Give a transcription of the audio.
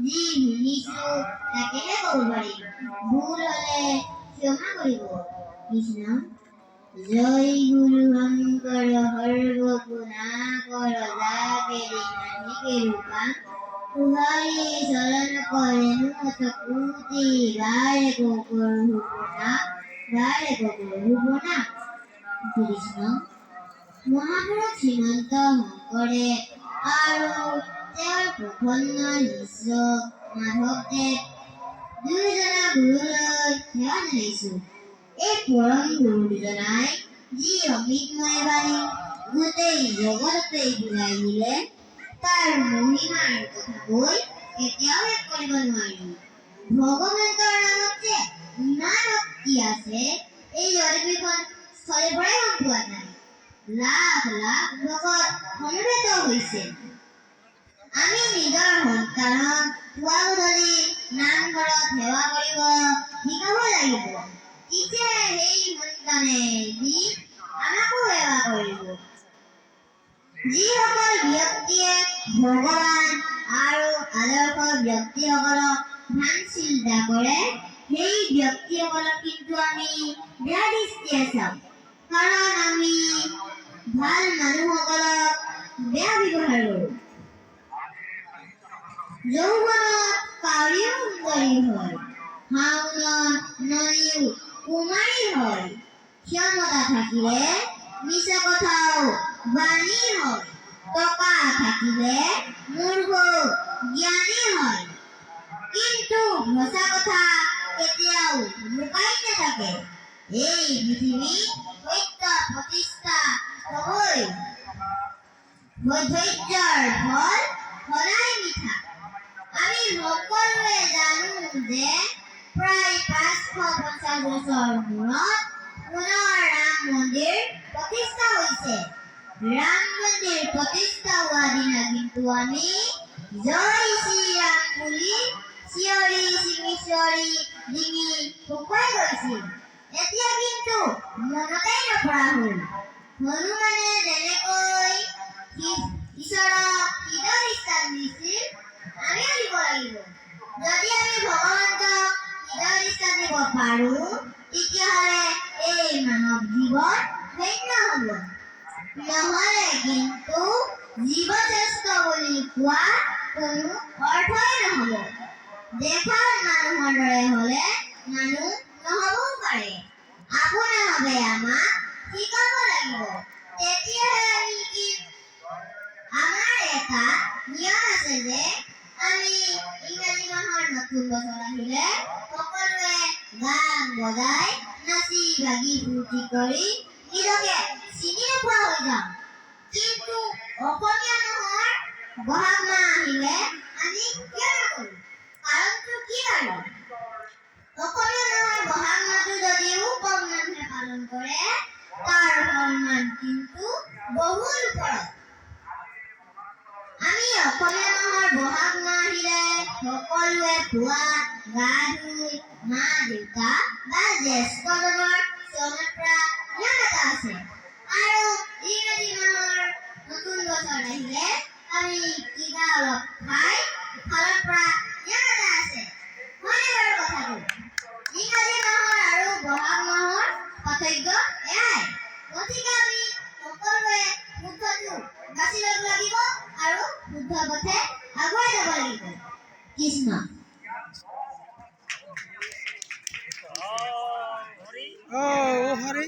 যি শুনিছো তাকেহে ক'ব পাৰিম। ভুল হ'লে ক্ষমা কৰিব। কৃষ্ণ। জয় গুৰু শঙ্কৰ সৰ্বগুণাকৰ যাকে নাহিকে ৰূপা তুহাৰি শৰণ কৰে নুত কুতি গায়ে গোকৰ হুবনা কৃষ্ণ। মহাপুৰুষ শ্ৰীমন্ত শংকৰে আৰু তেওঁৰ প্ৰসন্ন শিষ্য মাধৱদেৱ দুয়োজনা গুৰুলৈ সেৱা জনাইছো। এই পৰম গুৰু দুজনাই যি অমৃতময় বাণী গোটেই জগততে বিলাই দিলে তাৰ মহিমাৰ কথা কৈ কেতিয়াও শেষ কৰিব নোৱাৰি। ভগৱন্তৰ নামত যে ইমান শক্তি আছে এই জয়বিখন স্থলীৰ পৰাই গম পোৱা যায়। লাখ লাখ ভকত সমবেত হৈছে। আমি নিজৰ সন্তানক পুৱা গধূলি নামঘৰত সেৱা কৰিব শিকাব লাগিব। তেতিয়াহে সেই সন্তানে আমাকো সেৱা কৰিব। যিসকল ব্যক্তিয়ে ভগৱান আৰু আদৰ্শ ব্যক্তিসকলক ভাল চিন্তা কৰে সেই ব্যক্তিসকলক কিন্তু আমি বেয়া দৃষ্টিৰে চাওঁ। কাৰণ আমি ভাল মানুহসকলক বেয়া ব্যৱহাৰ কৰোঁ। যৌৱনত কাউৰীও সুন্দৰী হয়, শাওনত নদীও কুমাৰী হয়। ক্ষমতা থাকিলে মিছা কথাও বাণী হয়, টকা থাকিলে মূৰ্খ জ্ঞানী হয়। কিন্তু সঁচা কথা কেতিয়াও লুকাই নাথাকে। এই পৃথিৱীত সত্য প্ৰতিষ্ঠা হ'বই। ধৈৰ্যৰ ফল সদায় মিঠা। আমি সকলোৱে জানো যে প্ৰায় 550 বছৰ মূৰত পুনৰ ৰাম মন্দিৰ প্ৰতিষ্ঠা হৈছে। ৰাম মন্দিৰ প্ৰতিষ্ঠা হোৱা দিনা কিন্তু আমি জয় শ্ৰীৰাম বুলি চিঞৰি ডিঙি শুকুৱাই গৈছিল। এতিয়া কিন্তু মনতেই নপৰা হ'ল। হনুমানে যেনেকৈ ঈশ্বৰক হৃদয়ৰ স্থান দিছিল আমিও দিব লাগিব। যদি আমি ভগৱন্তক হৃদয়ৰ স্থান দিব পাৰোঁ তেতিয়াহ'লে এই মানৱ জীৱন ধন্য হ'ব। নহ'লে কিন্তু জীৱ শ্ৰেষ্ঠ বুলি কোৱা কোনো অৰ্থই নহ'ব। দেখাত মানুহৰ দৰে হ'লে মানুহ নহ'বও পাৰে। আপোনাৰ বাবে আমাক শিকাব লাগিব। তেতিয়াহে আমি শিকিম। আমাৰ এটা নিয়ম আছে যে আমি ইংৰাজী মাহৰ নতুন বছৰ আহিলে সকলোৱে গান বজাই নাচি বাগি ফূৰ্তি কৰি নিজকে চিনি নোপোৱা হৈ যাওঁ। কিন্তু অসমীয়া মাহৰ বহাগ মাহ আহিলে আমি কিয় নকৰোঁ? কাৰণটো কি বাৰু? অসমীয়া মাহৰ বহাগ মাহটো যদিও কম মানুহে পালন কৰে তাৰ সন্মান কিন্তু বহুল ওপৰত। আমি অসমীয়া মাহৰ বহাগ মাহ আহিলে সকলোৱে পুৱা গা ধুই মা দেউতা বা জ্যেষ্ঠজনৰ চৰণত পৰা নিয়ম এটা আছে। আৰু ইংৰাজী মাহৰ নতুন বছৰ আহিলে আমি কিবা অলপ খাই ফালৰ পৰা নিয়ম এটা আছে। হয়নে বাৰু কথাটো? ইংৰাজী মাহৰ আৰু বহাগ মাহৰ পাৰ্থক্য এয়াই। গতিকে আমি সকলোৱে শুদ্ধটো বাছি ল'ব লাগিব আৰু শুদ্ধ পথে আগুৱাই যাব লাগিব। কৃষ্ণ। হৰি